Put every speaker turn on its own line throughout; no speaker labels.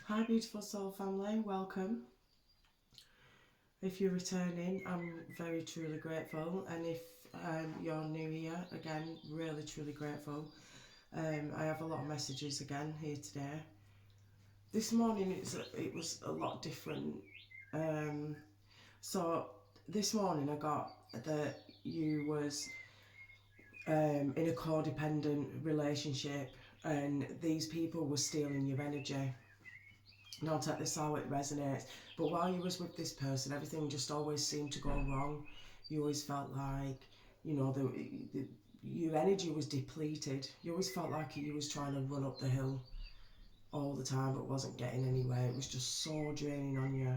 Hi beautiful soul family, welcome. If you're returning, I'm very truly grateful, and if you're new here, again, really truly grateful. I have a lot of messages again here today. This morning it was a lot different. So this morning I got that you was in a codependent relationship and these people were stealing your energy. Now take this how it resonates. But while you was with this person, everything just always seemed to go wrong. You always felt like, you know, your energy was depleted. You always felt like you was trying to run up the hill all the time, but wasn't getting anywhere. It was just so draining on you.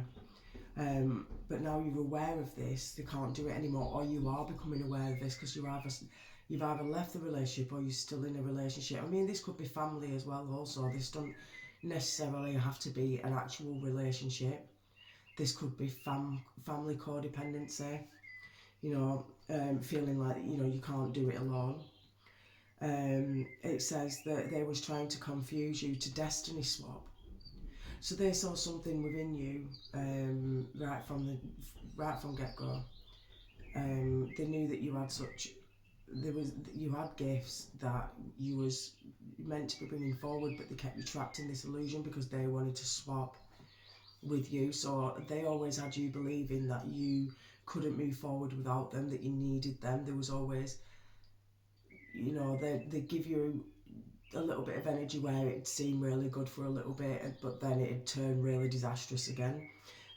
But now you're aware of this, they can't do it anymore, or you are becoming aware of this because you've either left the relationship or you're still in a relationship. I mean, this could be family as well. Also, this don't necessarily have to be an actual relationship. This could be family codependency. You know, feeling like you can't do it alone. It says that they was trying to confuse you to destiny swap. So they saw something within you right from get go. They knew that you had you had gifts that you was meant to be bringing forward, but they kept you trapped in this illusion because they wanted to swap with you. So they always had you believing that you couldn't move forward without them, that you needed them. There was always, they give you a little bit of energy where it seemed really good for a little bit, but then it'd turn really disastrous again.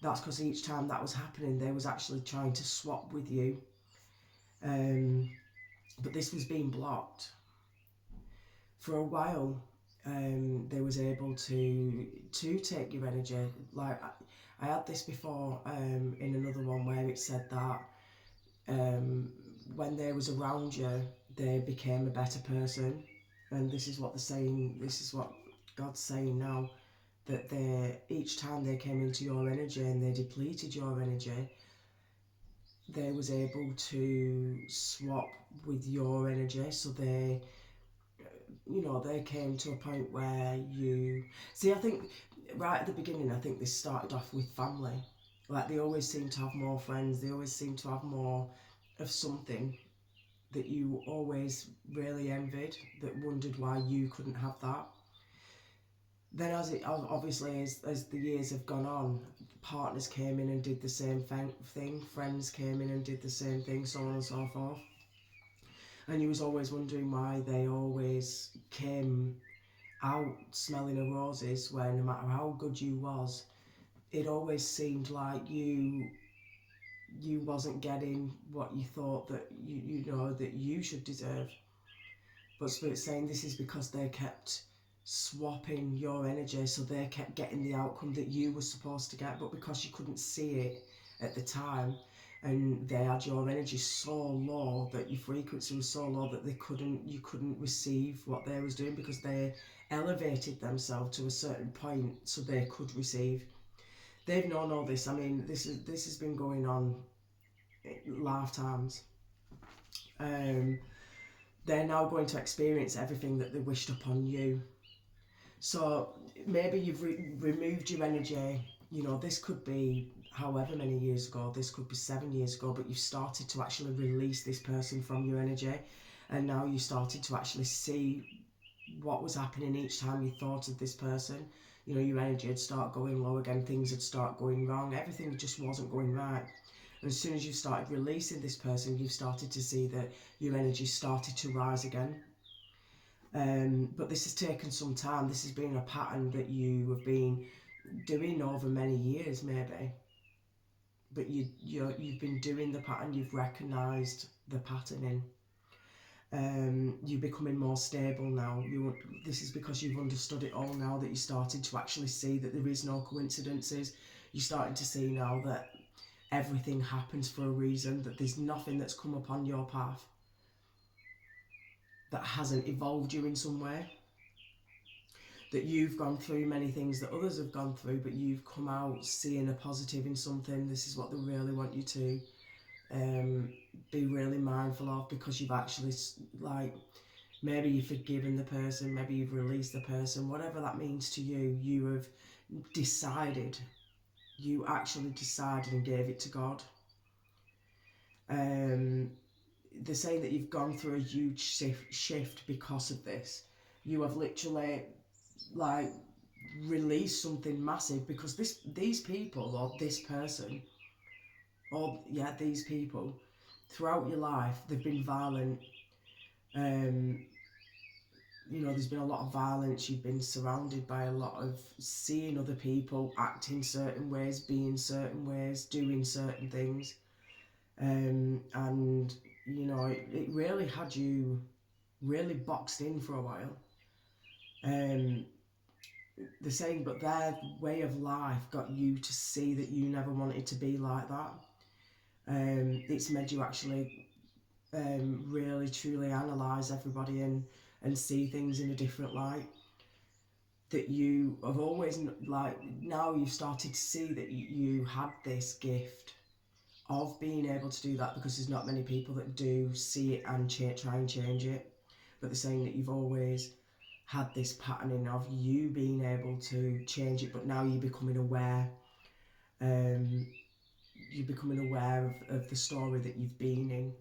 That's because each time that was happening, they was actually trying to swap with you. But this was being blocked. For a while, they was able to take your energy. Like I had this before in another one where it said that when they was around you, they became a better person. And this is what they're saying, this is what God's saying now, that each time they came into your energy and they depleted your energy, they was able to swap with your energy. So they came to a point where I think right at the beginning, I think this started off with family. Like they always seem to have more friends, they always seem to have more of something that you always really envied, that wondered why you couldn't have that. Then as the years have gone on, partners came in and did the same thing, friends came in and did the same thing, so on and so forth. And you was always wondering why they always came out smelling of roses, where no matter how good you was, it always seemed like you wasn't getting what you thought that that you should deserve. But Spirit's saying this is because they kept swapping your energy, so they kept getting the outcome that you were supposed to get, but because you couldn't see it at the time, and they had your energy so low, that your frequency was so low that you couldn't receive what they was doing, because they elevated themselves to a certain point so they could receive. They've known all this. I mean, this has been going on lifetimes. They're now going to experience everything that they wished upon you. So maybe you've removed your energy. This could be however many years ago, this could be 7 years ago, but you've started to actually release this person from your energy, and now you started to actually see what was happening each time you thought of this person. Your energy would start going low again, things would start going wrong, everything just wasn't going right. And as soon as you started releasing this person, you've started to see that your energy started to rise again. But this has taken some time. This has been a pattern that you have been doing over many years, maybe. But you've been doing the pattern. You've recognised the patterning. You're becoming more stable now. This is because you've understood it all now, that you started to actually see that there is no coincidences. You're starting to see now that everything happens for a reason, that there's nothing that's come upon your path that hasn't evolved you in some way. That you've gone through many things that others have gone through, but you've come out seeing a positive in something. This is what they really want you to be really mindful of, because you've actually, like, maybe you've forgiven the person, maybe you've released the person, whatever that means to you. decided, you actually decided and gave it to God. They're saying that you've gone through a huge shift because of this. You have literally, like, released something massive, because these people, or this person, or yeah, these people, throughout your life, they've been violent. You know, there's been a lot of violence. You've been surrounded by a lot of seeing other people acting certain ways, being certain ways, doing certain things. And, you know, it really had you really boxed in for a while. They're saying, but their way of life got you to see that you never wanted to be like that. It's made you actually really truly analyse everybody and see things in a different light. That you have always, like, now you've started to see that you had this gift of being able to do that, because there's not many people that do see it and try and change it. But they're saying that you've always had this patterning of you being able to change it, but now you're becoming aware. You're becoming aware of the story that you've been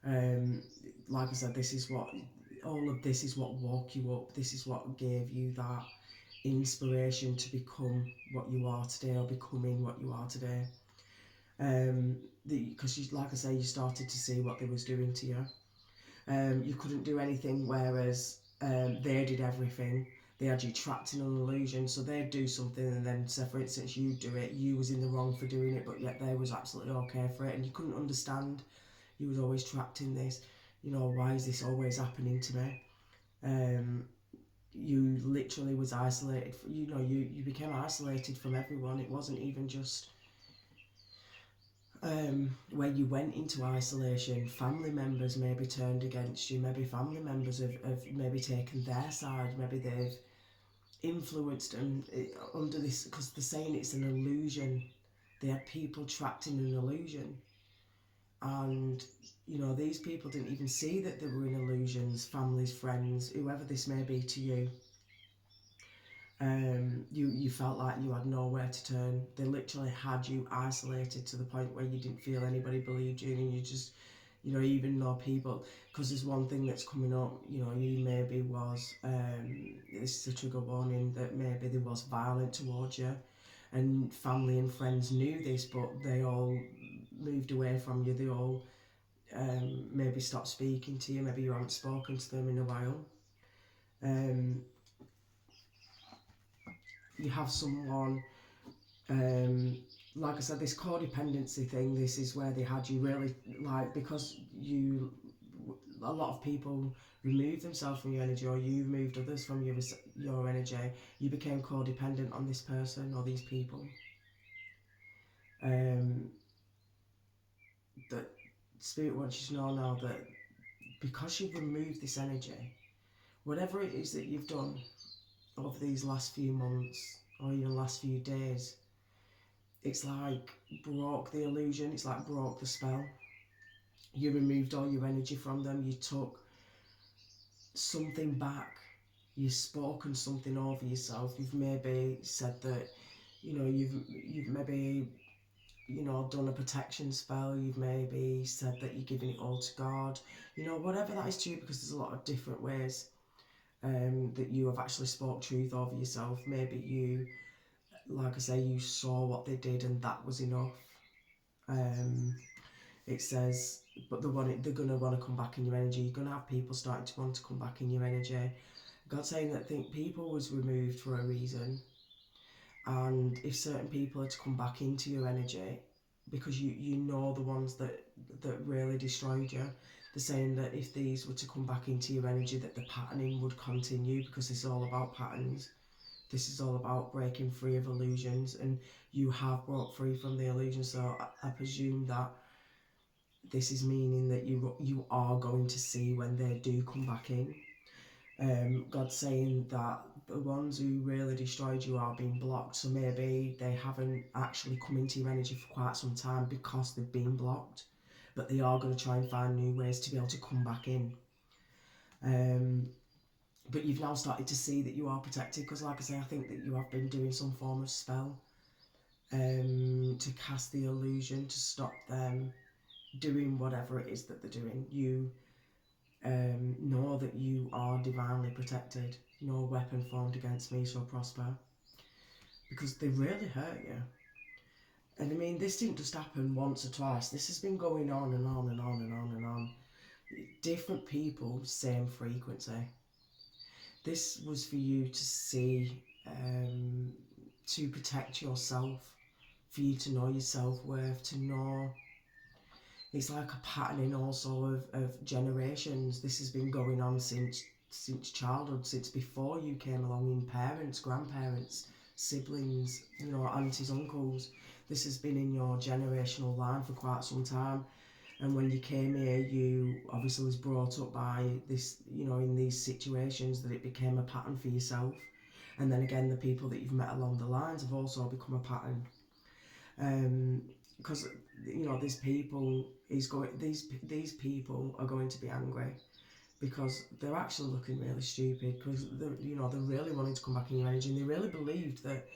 in. Like I said, all of this is what woke you up. This is what gave you that inspiration to become what you are today, or becoming what you are today. Because, like I say, you started to see what they was doing to you. You couldn't do anything, whereas they did everything. They had you trapped in an illusion, so they'd do something, and then, say for instance, you do it, you was in the wrong for doing it, but yet they was absolutely okay for it, and you couldn't understand. You was always trapped in this, you know, why is this always happening to me? You literally was isolated. You know, you became isolated from everyone. It wasn't even just where you went into isolation. Family members maybe turned against you. Maybe family members have maybe taken their side. Maybe they've influenced them under this, because they're saying it's an illusion. They had people trapped in an illusion. And, you know, these people didn't even see that they were in illusions. Families, friends, whoever this may be to you. You felt like you had nowhere to turn. They literally had you isolated to the point where you didn't feel anybody believed you, and you just, you know, even know people. Because there's one thing that's coming up, you know, you maybe was, this is a trigger warning, that maybe there was violence towards you, and family and friends knew this, but they all moved away from you. They all maybe stopped speaking to you. Maybe you haven't spoken to them in a while. You have someone, like I said, this codependency thing, this is where they had you really, like, because a lot of people remove themselves from your energy, or you moved others from your energy. You became codependent on this person or these people. That Spirit wants you to know now that because you've removed this energy, whatever it is that you've done over these last few months or even last few days, it's like broke the illusion, it's like broke the spell. You removed all your energy from them, you took something back, you've spoken something over yourself. You've maybe said that, you know, you've maybe, you know, done a protection spell. You've maybe said that you're giving it all to God, you know, whatever that is to you, because there's a lot of different ways that you have actually spoke truth over yourself. Maybe you, like I say, you saw what they did and that was enough. It says, but they're going to want to come back in your energy. You're going to have people starting to want to come back in your energy. God's saying that people was removed for a reason. And if certain people are to come back into your energy, because you know the ones that really destroyed you, they're saying that if these were to come back into your energy, that the patterning would continue, because this is all about patterns. This is all about breaking free of illusions, and you have broke free from the illusion. So I presume that this is meaning that you are going to see when they do come back in. God's saying that the ones who really destroyed you are being blocked, so maybe they haven't actually come into your energy for quite some time because they've been blocked, but they are going to try and find new ways to be able to come back in. But you've now started to see that you are protected, because like I say, I think that you have been doing some form of spell to cast the illusion to stop them doing whatever it is that they're doing. You know that you are divinely protected. No weapon formed against me shall prosper, because they really hurt you. And I mean, this didn't just happen once or twice. This has been going on and on and on and on and on. Different people, same frequency. This was for you to see, to protect yourself, for you to know your self-worth, to know it's like a patterning also of generations. This has been going on since childhood, since before you came along, in parents, grandparents, siblings, you know, aunties, uncles. This has been in your generational line for quite some time. And when you came here, you obviously was brought up by this, you know, in these situations, that it became a pattern for yourself. And then again, the people that you've met along the lines have also become a pattern. Because you know, these people people are going to be angry, because they're actually looking really stupid, because they're really wanting to come back in your energy, and they really believed that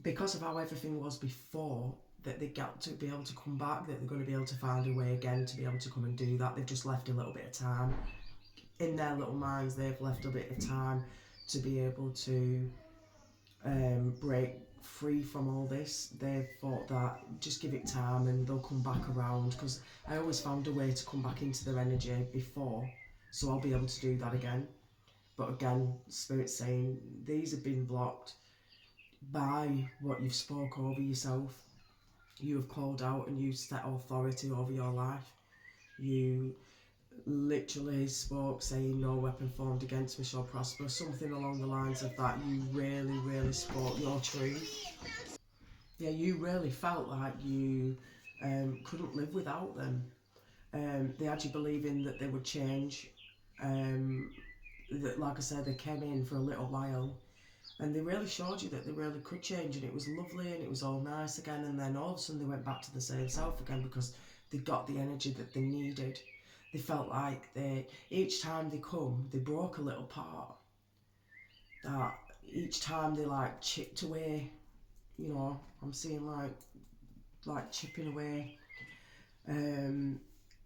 because of how everything was before, that they got to be able to come back, that they're going to be able to find a way again to be able to come and do that. They've just left a little bit of time in their little minds. They've left a bit of time to be able to break free from all this. They've thought that just give it time and they'll come back around, because I always found a way to come back into their energy before, so I'll be able to do that again. But again, Spirit's saying these have been blocked by what you've spoke over yourself. You have called out and you set authority over your life. You literally spoke saying no weapon formed against me shall prosper, something along the lines of that. You really spoke your truth. Yeah, you really felt like you couldn't live without them. They had you believing that they would change. That, like I said, they came in for a little while, and they really showed you that they really could change, and it was lovely and it was all nice again. And then all of a sudden they went back to the same self again, because they got the energy that they needed. They felt like each time they come, they broke a little part. That each time they like chipped away, you know, I'm seeing like chipping away.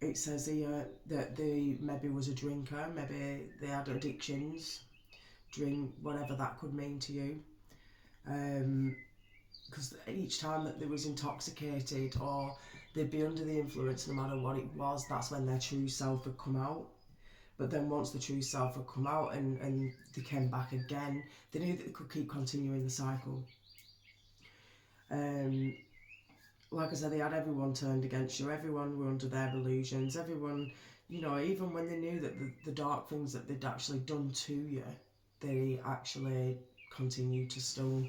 It says here that they maybe was a drinker, maybe they had addictions, drink, whatever that could mean to you. Because each time that they was intoxicated or they'd be under the influence, no matter what it was, that's when their true self would come out. But then once the true self had come out and they came back again, they knew that they could keep continuing the cycle. Like I said, they had everyone turned against you. Everyone were under their illusions. Everyone, you know, even when they knew that the dark things that they'd actually done to you, they actually continued to still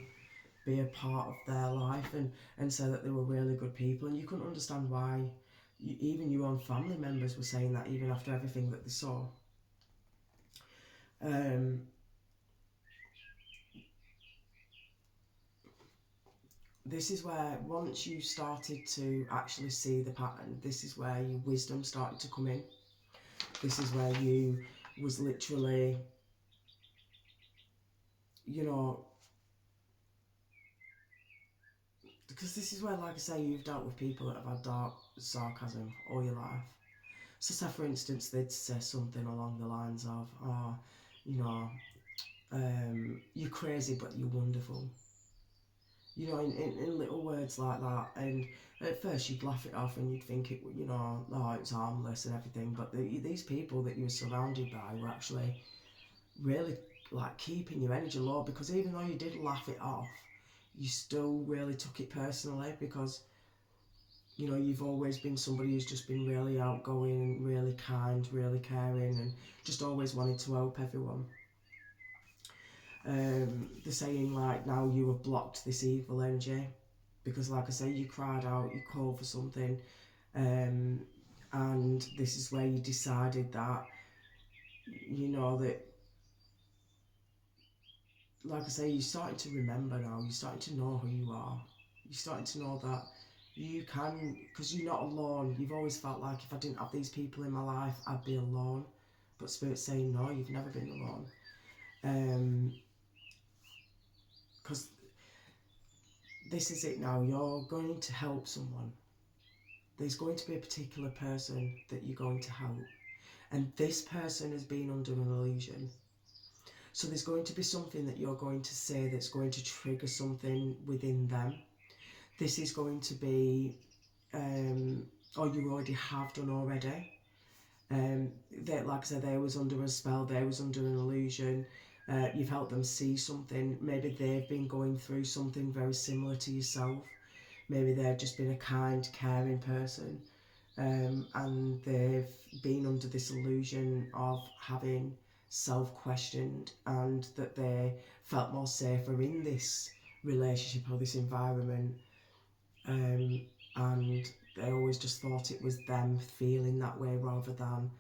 be a part of their life and say that they were really good people. And you couldn't understand why even your own family members were saying that, even after everything that they saw. This is where, once you started to actually see the pattern, this is where your wisdom started to come in. This is where you was literally, you know, because this is where, like I say, you've dealt with people that have had dark sarcasm all your life. So say, for instance, they'd say something along the lines of, oh, you know, you're crazy but you're wonderful. You know, in little words like that. And at first you'd laugh it off and you'd think it, you know, oh, it's harmless and everything. But these people that you were surrounded by were actually really like keeping your energy low, because even though you did laugh it off, you still really took it personally, because you know, you've always been somebody who's just been really outgoing and really kind, really caring, and just always wanted to help everyone. They're saying like now you have blocked this evil energy, because like I say, you cried out, you called for something, and this is where you decided that, you know, that, like I say, you're starting to remember now, you're starting to know who you are, you're starting to know that you can, because you're not alone. You've always felt like if I didn't have these people in my life, I'd be alone. But Spirit's saying, no, you've never been alone. Because this is it now. You're going to help someone. There's going to be a particular person that you're going to help. And this person has been under an illusion. So there's going to be something that you're going to say that's going to trigger something within them. This is going to be, or you already have done already. Like I said, they was under a spell, they was under an illusion. You've helped them see something. Maybe they've been going through something very similar to yourself. Maybe they've just been a kind, caring person. And they've been under this illusion of having self-questioned, and that they felt more safer in this relationship or this environment, and they always just thought it was them feeling that way rather than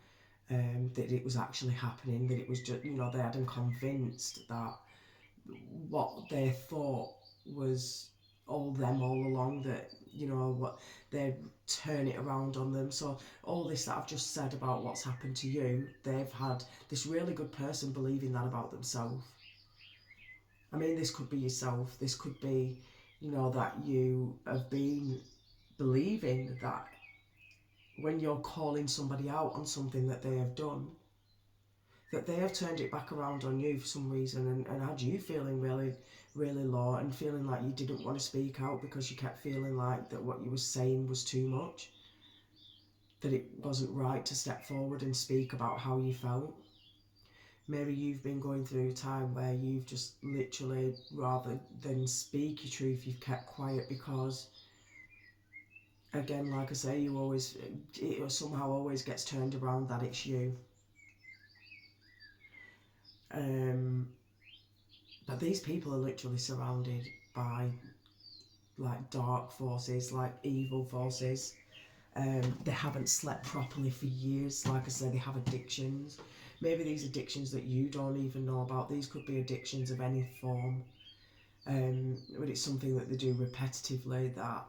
that it was actually happening, that it was just, they had them convinced that what they thought was all them all along, that what they'd turn it around on them. So all this that I've just said about what's happened to you, they've had this really good person believing that about themselves. I mean, this could be yourself. This could be, that you have been believing that when you're calling somebody out on something that they have done, that they have turned it back around on you for some reason, and had you feeling really, really low and feeling like you didn't want to speak out because you kept feeling like that what you were saying was too much, that it wasn't right to step forward and speak about how you felt. Maybe you've been going through a time where you've just literally, rather than speak your truth, you've kept quiet because, again, like I say, it somehow always gets turned around that it's you. But these people are literally surrounded by like dark forces, like evil forces. They haven't slept properly for years. Like I said, they have addictions. Maybe these addictions that you don't even know about. These could be addictions of any form. But it's something that they do repetitively that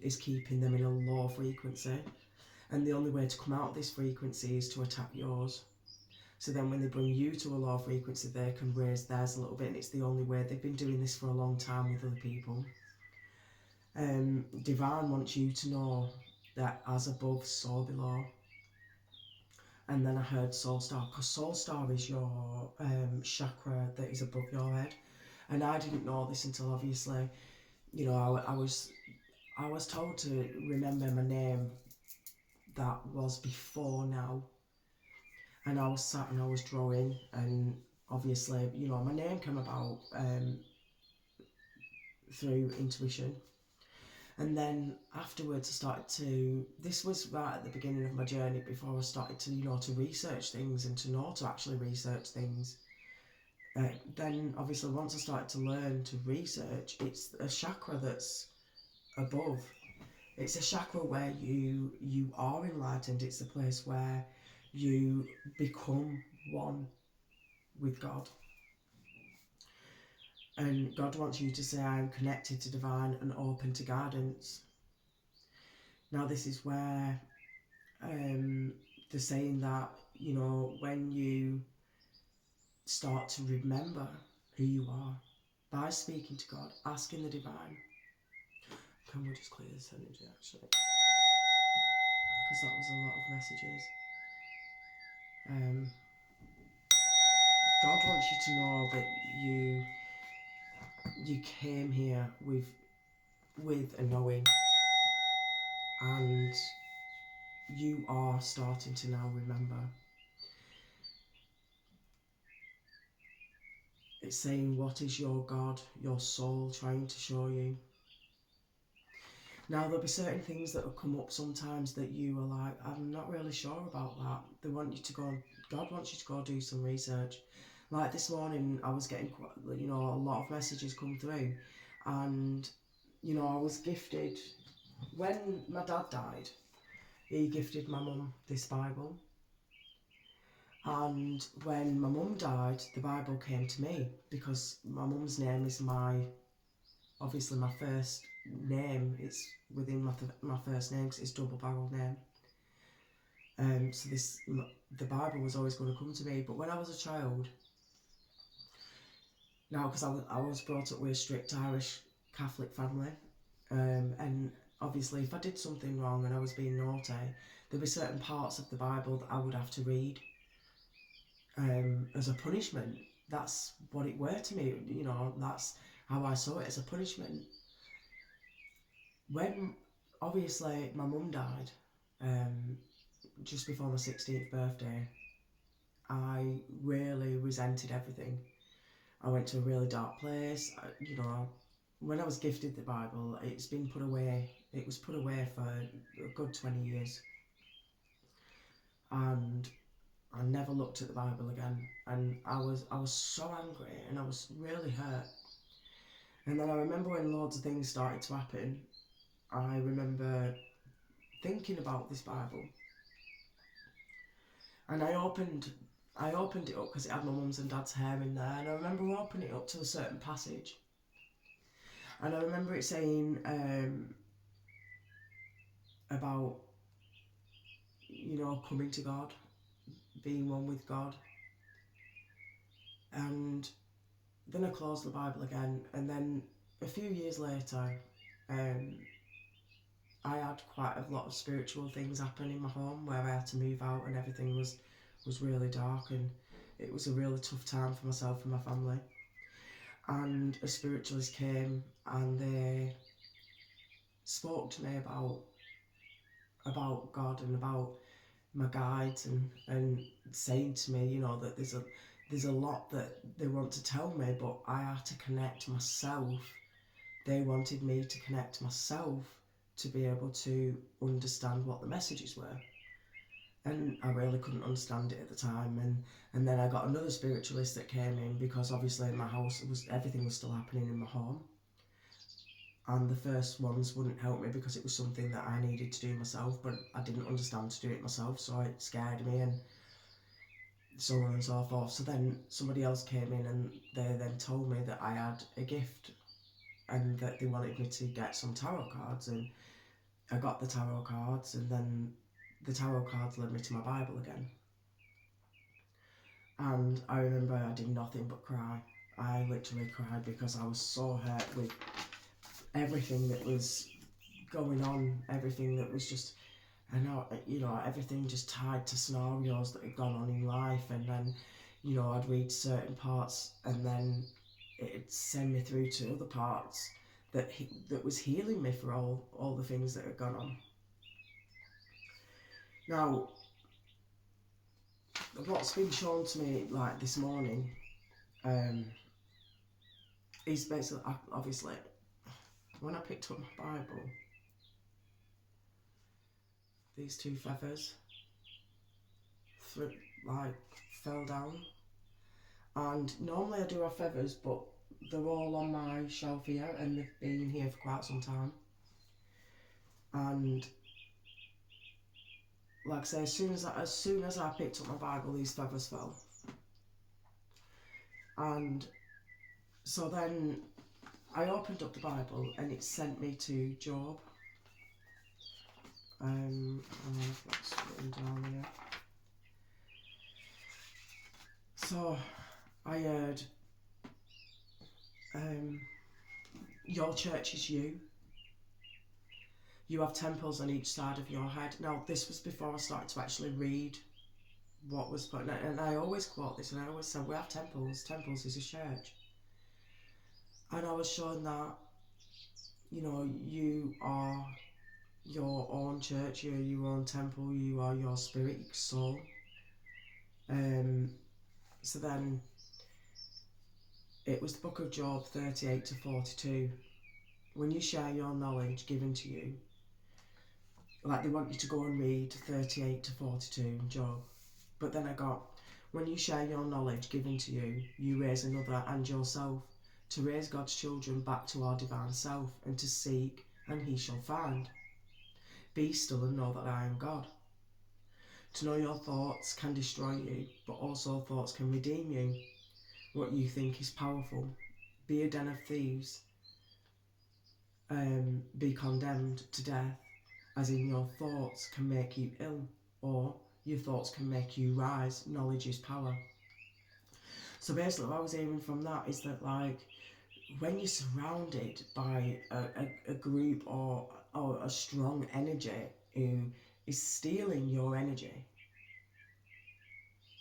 is keeping them in a low frequency. And the only way to come out of this frequency is to attack yours. So then when they bring you to a low frequency, they can raise theirs a little bit, and it's the only way. They've been doing this for a long time with other people. Divine wants you to know that as above, so below. And then I heard Soul Star, because Soul Star is your chakra that is above your head. And I didn't know this until, obviously, I was told to remember my name that was before now. And I was sat and I was drawing, and obviously, my name came about through intuition. And then afterwards I started to, this was right at the beginning of my journey before I started to, to research things and to know to actually research things. Then obviously once I started to learn to research, it's a chakra that's above. It's a chakra where you are enlightened. It's a place where you become one with God. And God wants you to say, I am connected to divine and open to guidance. Now this is where they're saying that, when you start to remember who you are by speaking to God, asking the divine. Can we just clear this energy actually? Because that was a lot of messages. God wants you to know that you came here with a knowing, and you are starting to now remember. It's saying, what is your God, your soul trying to show you? Now, there'll be certain things that will come up sometimes that you are like, I'm not really sure about that. They want you to go, God wants you to go do some research. Like this morning, I was getting quite, a lot of messages come through, and I was gifted, when my dad died, he gifted my mum this Bible. And when my mum died, the Bible came to me, because my mum's name is obviously my first name. It's within my first name, because it's double-barreled name. So the Bible was always going to come to me. But when I was a child, now because I was brought up with a strict Irish Catholic family, and obviously if I did something wrong and I was being naughty, there'd be certain parts of the Bible that I would have to read as a punishment. That's what it were to me, you know, that's how I saw it, as a punishment. When obviously my mum died, just before my 16th birthday, I really resented everything. I went to a really dark place. You know, when I was gifted the Bible, it's been put away. It was put away for a good 20 years. And I never looked at the Bible again. And I was so angry and I was really hurt. And then I remember when loads of things started to happen, I remember thinking about this Bible. And I opened it up because it had my mum's and dad's hair in there, and I remember opening it up to a certain passage, and I remember it saying about, you know, coming to God, being one with God. And then I closed the Bible again, and then a few years later, I had quite a lot of spiritual things happen in my home where I had to move out, and everything was really dark, and it was a really tough time for myself and my family. And a spiritualist came and they spoke to me about God and about my guides, and saying to me, you know, that there's a lot that they want to tell me, but I had to connect myself. They wanted me to connect myself to be able to understand what the messages were. And I really couldn't understand it at the time. And then I got another spiritualist that came in, because obviously in my house everything was still happening in my home. And the first ones wouldn't help me because it was something that I needed to do myself, but I didn't understand to do it myself, so it scared me and so on and so forth. So then somebody else came in and they then told me that I had a gift and that they wanted me to get some tarot cards, and I got the tarot cards, and then the tarot cards led me to my Bible again. And I remember I did nothing but cry. I literally cried because I was so hurt with everything that was going on, everything that was just, I know, you know, everything just tied to scenarios that had gone on in life. And then, you know, I'd read certain parts and then it'd send me through to other parts that was healing me for all the things that had gone on. Now, what's been shown to me like this morning is basically, obviously, when I picked up my Bible, these two feathers fell down. And normally I do have feathers, but they're all on my shelf here, and they've been here for quite some time. And like I say, as soon as I picked up my Bible, these feathers fell. And so then I opened up the Bible and it sent me to Job. That's written down here. So I heard, your church is you. You have temples on each side of your head. Now, this was before I started to actually read what was put, and I always quote this, and I always say, we have temples. Temples is a church. And I was shown that, you know, you are your own church, you're your own temple, you are your spirit, your soul. So then it was the book of Job 38 to 42. When you share your knowledge given to you, like they want you to go and read 38 to 42 in Job. But then I got, when you share your knowledge given to you, you raise another and yourself, to raise God's children back to our divine self, and to seek, and he shall find. Be still and know that I am God. To know your thoughts can destroy you, but also thoughts can redeem you. What you think is powerful. Be a den of thieves. Be condemned to death, as in your thoughts can make you ill, or Your thoughts can make you rise. Knowledge is power. So basically what I was hearing from that is that, like, when you're surrounded by a group or a strong energy who is stealing your energy,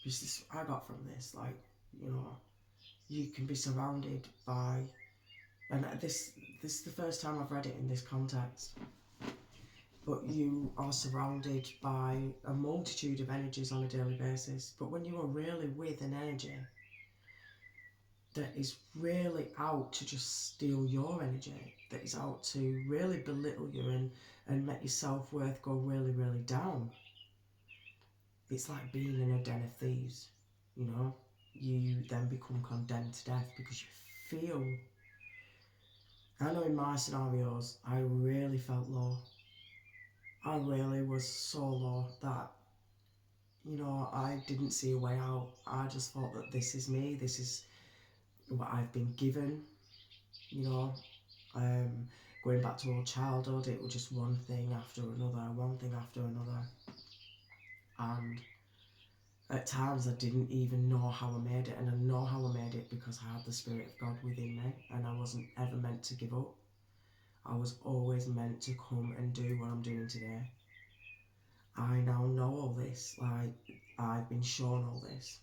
this I got from this, like, you know, you can be surrounded by, and this is the first time I've read it in this context, but you are surrounded by a multitude of energies on a daily basis. But when you are really with an energy that is really out to just steal your energy, that is out to really belittle you and make your self-worth go really, really down, it's like being in a den of thieves, you know? You then become condemned to death because you feel... I know in my scenarios, I really felt low. I really was so low that, you know, I didn't see a way out. I just thought that this is me, this is what I've been given, you know. Going back to old childhood, it was just one thing after another, one thing after another. And at times I didn't even know how I made it, and I know how I made it because I had the Spirit of God within me, and I wasn't ever meant to give up. I was always meant to come and do what I'm doing today. I now know all this, like, I've been shown all this.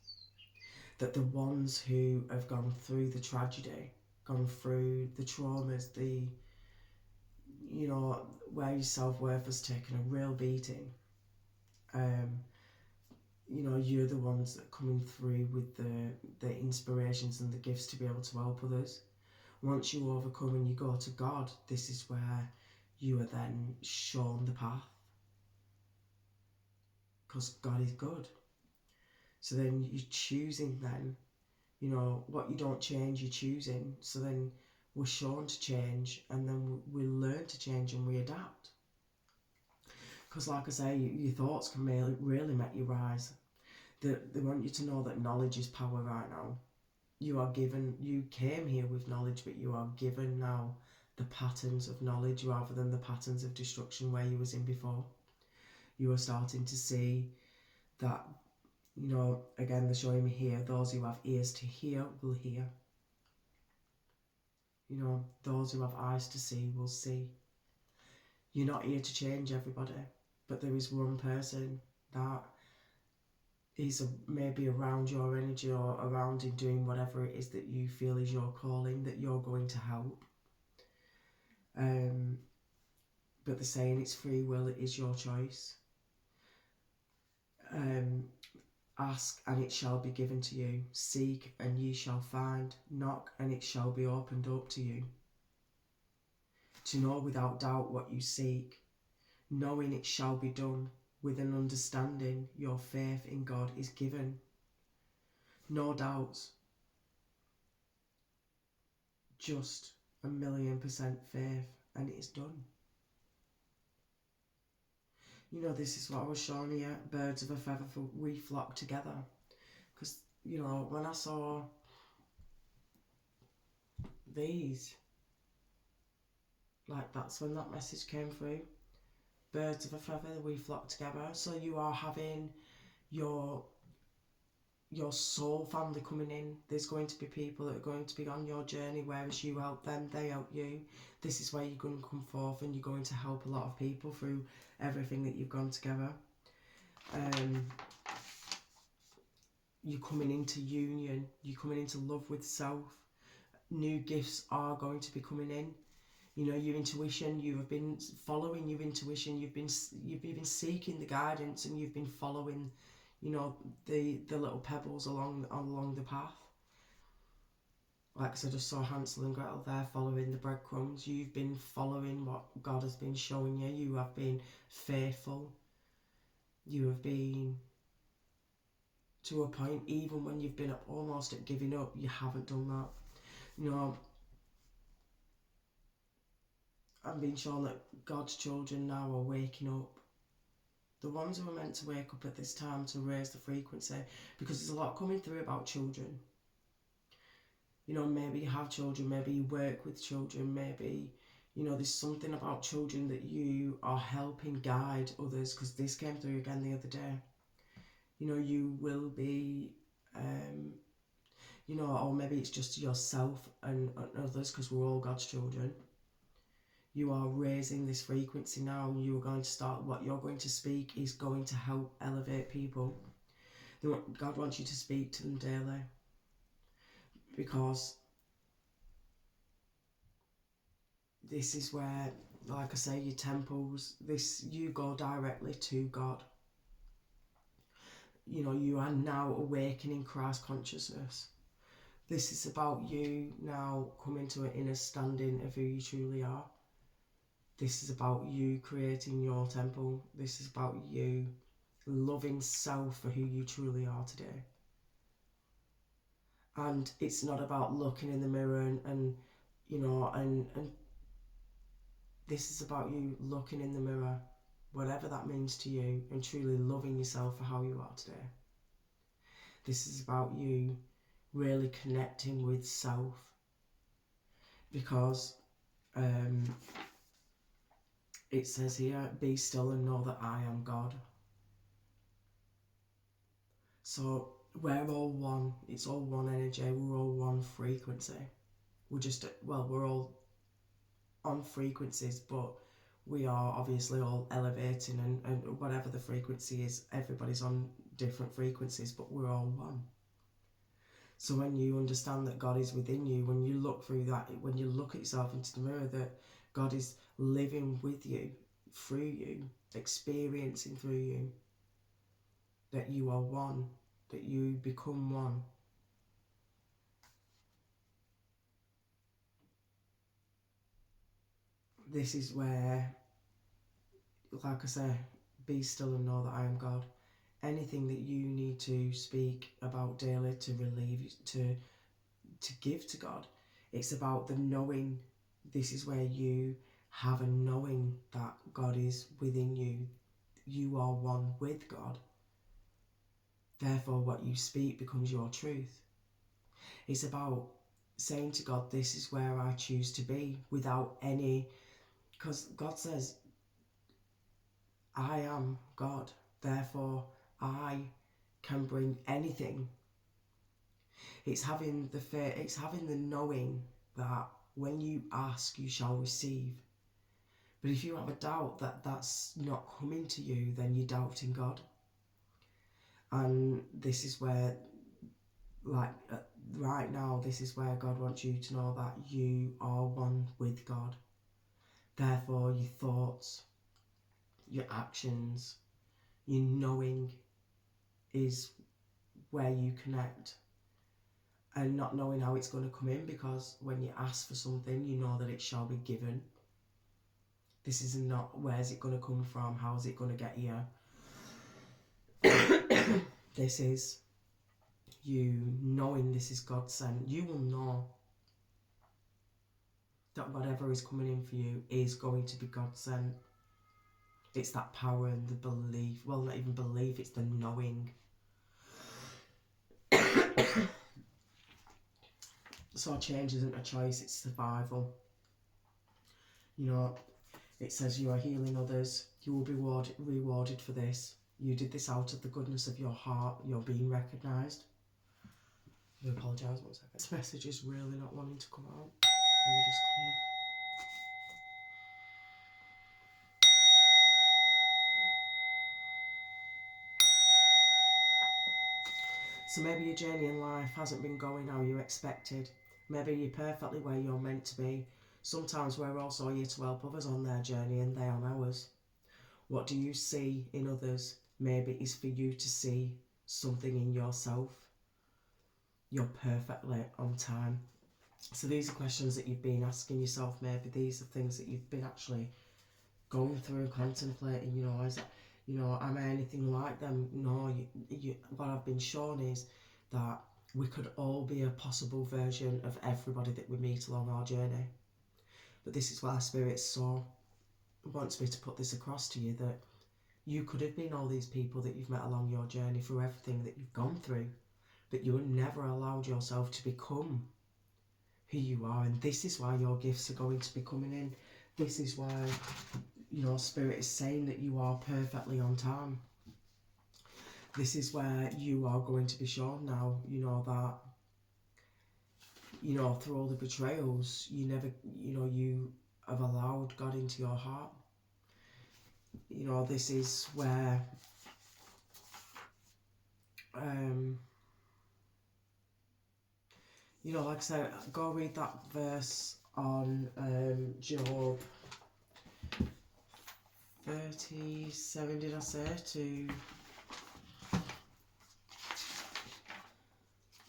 That the ones who have gone through the tragedy, gone through the traumas, the, you know, where your self-worth has taken a real beating, you know, you're the ones that are coming through with the inspirations and the gifts to be able to help others. Once you overcome and you go to God, this is where you are then shown the path. Because God is good. So then you're choosing then, you know, what you don't change, you're choosing. So then we're shown to change, and then we learn to change and we adapt. Because like I say, your thoughts can really make you rise. They want you to know that knowledge is power right now. You are given, you came here with knowledge, but you are given now the patterns of knowledge rather than the patterns of destruction where you was in before. You are starting to see that, you know, again, they're showing me here, those who have ears to hear will hear. You know, those who have eyes to see will see. You're not here to change everybody, but there is one person that is maybe around your energy or around in doing whatever it is that you feel is your calling, that you're going to help. But they're saying it's free will, it is your choice. Ask and it shall be given to you. Seek and ye shall find. Knock and it shall be opened up to you. To know without doubt what you seek, knowing it shall be done, with an understanding your faith in God is given. No doubts. Just 1,000,000% faith and it is done. You know, this is what I was showing here. Birds of a feather, we flock together. Because, you know, when I saw these, like, that's when that message came through. Birds of a feather, we flock together. So you are having your soul family coming in. There's going to be people that are going to be on your journey, whereas you help them, they help you. This is where you're going to come forth and you're going to help a lot of people through everything that you've gone together. You're coming into union, you're coming into love with self. New gifts are going to be coming in. You know, your intuition, you have been following your intuition, you've been seeking the guidance, and you've been following, you know, the little pebbles along the path. Like I said, I just saw Hansel and Gretel there following the breadcrumbs. You've been following what God has been showing you. You have been faithful. You have been to a point, even when you've been almost at giving up, you haven't done that. You know, I'm being shown that God's children now are waking up. The ones who are meant to wake up at this time to raise the frequency, because there's a lot coming through about children. You know, maybe you have children, maybe you work with children, maybe, you know, there's something about children that you are helping guide others, because this came through again the other day. You know, you will be, you know, or maybe it's just yourself and others, because we're all God's children. You are raising this frequency now, and you are going to start, what you're going to speak is going to help elevate people. God wants you to speak to them daily, because this is where, like I say, your temples, you go directly to God. You know, you are now awakening Christ consciousness. This is about you now coming to an inner standing of who you truly are. This is about you creating your temple. This is about you loving self for who you truly are today. And it's not about looking in the mirror and you know, and this is about you looking in the mirror, whatever that means to you, and truly loving yourself for how you are today. This is about you really connecting with self, because it says here, be still and know that I am God. So we're all one. It's all one energy. We're all one frequency. We're just, well, we're all on frequencies, but we are obviously all elevating, and whatever the frequency is, everybody's on different frequencies, but we're all one. So when you understand that God is within you, when you look through that, when you look at yourself into the mirror, that God is living with you, through you, experiencing through you, that you are one, that you become one. This is where, like I say, be still and know that I am God. Anything that you need to speak about daily to relieve, to give to God, it's about the knowing. This is where you have a knowing that God is within you. You are one with God. Therefore, what you speak becomes your truth. It's about saying to God, this is where I choose to be, without any, because God says, I am God. Therefore, I can bring anything. It's having the faith, it's having the knowing that when you ask, you shall receive. But if you have a doubt that that's not coming to you, then you're doubting God. And this is where, like, right now, this is where God wants you to know that you are one with God. Therefore, your thoughts, your actions, your knowing is where you connect. And not knowing how it's going to come in, because when you ask for something, you know that it shall be given. This is not, where's it going to come from, how's it going to get here. This is you knowing this is God sent. You will know that whatever is coming in for you is going to be God sent. It's that power and the belief, well, not even belief, it's the knowing. So change isn't a choice, it's survival. You know, it says you are healing others, you will be rewarded for this. You did this out of the goodness of your heart, you're being recognised. I apologise, 1 second. This message is really not wanting to come out. Let me just clear. So maybe your journey in life hasn't been going how you expected. Maybe you're perfectly where you're meant to be. Sometimes we're also here to help others on their journey and they on ours. What do you see in others? Maybe it's for you to see something in yourself. You're perfectly on time. So these are questions that you've been asking yourself. Maybe these are things that you've been actually going through, contemplating. You know, am I anything like them? No. What I've been shown is that we could all be a possible version of everybody that we meet along our journey. But this is why Spirit so wants me to put this across to you, that you could have been all these people that you've met along your journey through everything that you've gone through, but you have never allowed yourself to become who you are. And this is why your gifts are going to be coming in. This is why, you know, Spirit is saying that you are perfectly on time. This is where you are going to be shown now, you know, that, you know, through all the betrayals, you never, you know, you have allowed God into your heart. You know, this is where you know, like I said, go read that verse on Job 37, did I say, to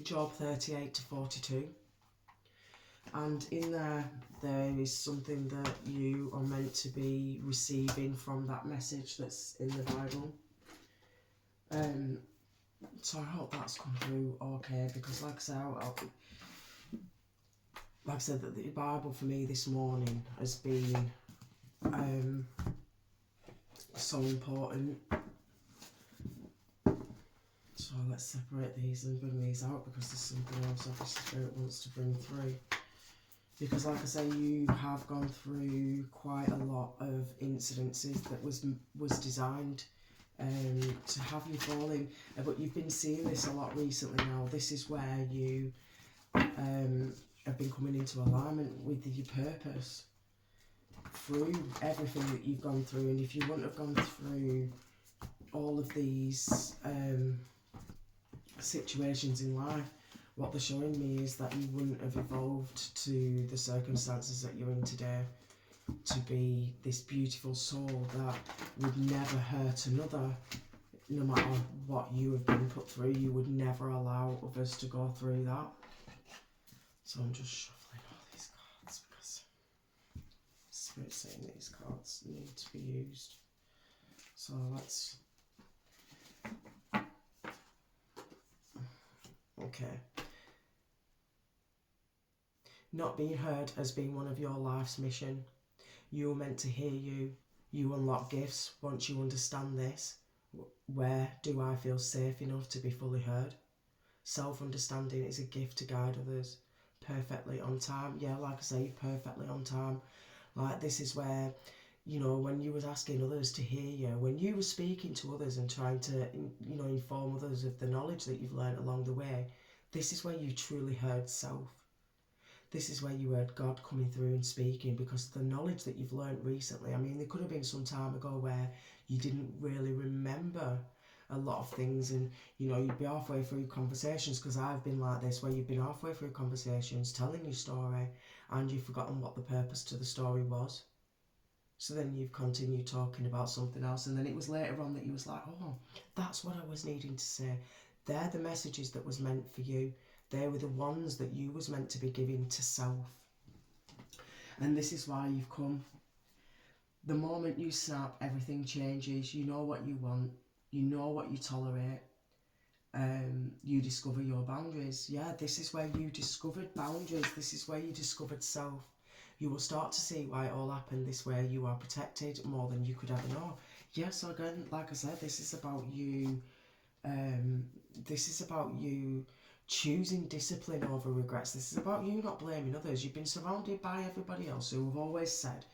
Job 38 to 42. And in there is something that you are meant to be receiving from that message that's in the Bible. So I hope that's come through okay, because like I said, that the Bible for me this morning has been so important. So let's separate these and bring these out, because there's something else obviously Spirit wants to bring through. Because like I say, you have gone through quite a lot of incidences that was designed to have you falling, but you've been seeing this a lot recently now. This is where you have been coming into alignment with your purpose through everything that you've gone through. And if you wouldn't have gone through all of these situations in life, what they're showing me is that you wouldn't have evolved to the circumstances that you're in today, to be this beautiful soul that would never hurt another. No matter what you have been put through, you would never allow others to go through that. So I'm just shuffling all these cards, because Spirit's saying these cards need to be used. So let's... Okay. Not being heard has been one of your life's mission. You were meant to hear you. You unlock gifts once you understand this. Where do I feel safe enough to be fully heard? Self-understanding is a gift to guide others. Perfectly on time. Yeah, like I say, perfectly on time. Like, this is where, you know, when you was asking others to hear you, when you were speaking to others and trying to, you know, inform others of the knowledge that you've learned along the way, this is where you truly heard self. This is where you heard God coming through and speaking, because the knowledge that you've learned recently, I mean, there could have been some time ago where you didn't really remember a lot of things, and, you know, you'd be halfway through conversations, because I've been like this, where you've been halfway through conversations telling your story and you've forgotten what the purpose to the story was. So then you've continued talking about something else, and then it was later on that you was like, oh, that's what I was needing to say. They're the messages that was meant for you. They were the ones that you was meant to be giving to self. And this is why you've come. The moment you snap, everything changes. You know what you want. You know what you tolerate. You discover your boundaries. Yeah, this is where you discovered boundaries. This is where you discovered self. You will start to see why it all happened this way. You are protected more than you could ever know. Yeah, so again, like I said, this is about you. This is about you choosing discipline over regrets. This is about you not blaming others. You've been surrounded by everybody else who have always said,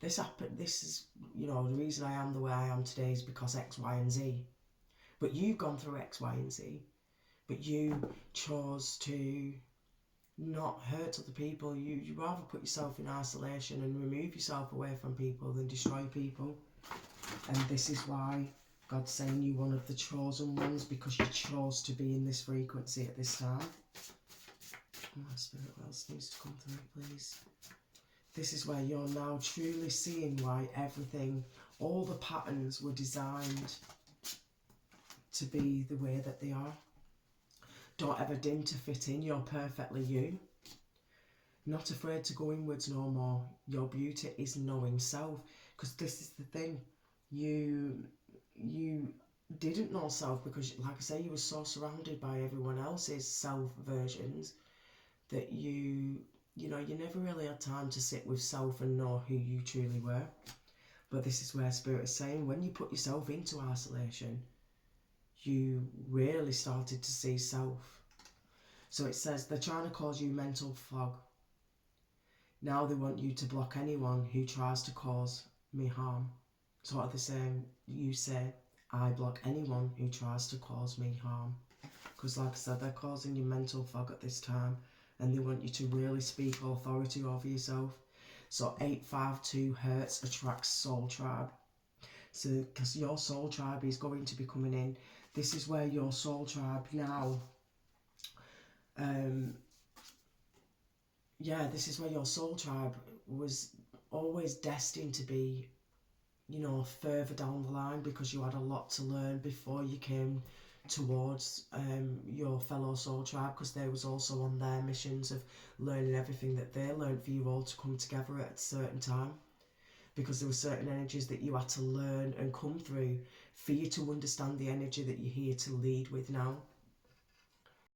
this happened, this is, you know, the reason I am the way I am today is because X, Y, and Z. But you've gone through X, Y, and Z. But you chose to not hurt other people. You rather put yourself in isolation and remove yourself away from people than destroy people. And this is why God's saying you one of the chosen ones, because you chose to be in this frequency at this time. Oh, my Spirit, what else needs to come through, please? This is where you're now truly seeing why everything, all the patterns were designed to be the way that they are. Don't ever dim to fit in. You're perfectly you. Not afraid to go inwards no more. Your beauty is knowing self. Because this is the thing. You didn't know self because, like I say, you were so surrounded by everyone else's self versions that you never really had time to sit with self and know who you truly were. But this is where Spirit is saying, when you put yourself into isolation, you really started to see self. So it says, they're trying to cause you mental fog. Now they want you to block anyone who tries to cause me harm. So what are they saying? You say, I block anyone who tries to cause me harm. Because like I said, they're causing you mental fog at this time, and they want you to really speak authority over yourself. So 852 Hertz attracts soul tribe. So because your soul tribe is going to be coming in. This is where your soul tribe now, yeah, this is where your soul tribe was always destined to be, you know, further down the line, because you had a lot to learn before you came towards your fellow soul tribe, because they was also on their missions of learning everything that they learned for you all to come together at a certain time, because there were certain energies that you had to learn and come through for you to understand the energy that you're here to lead with now.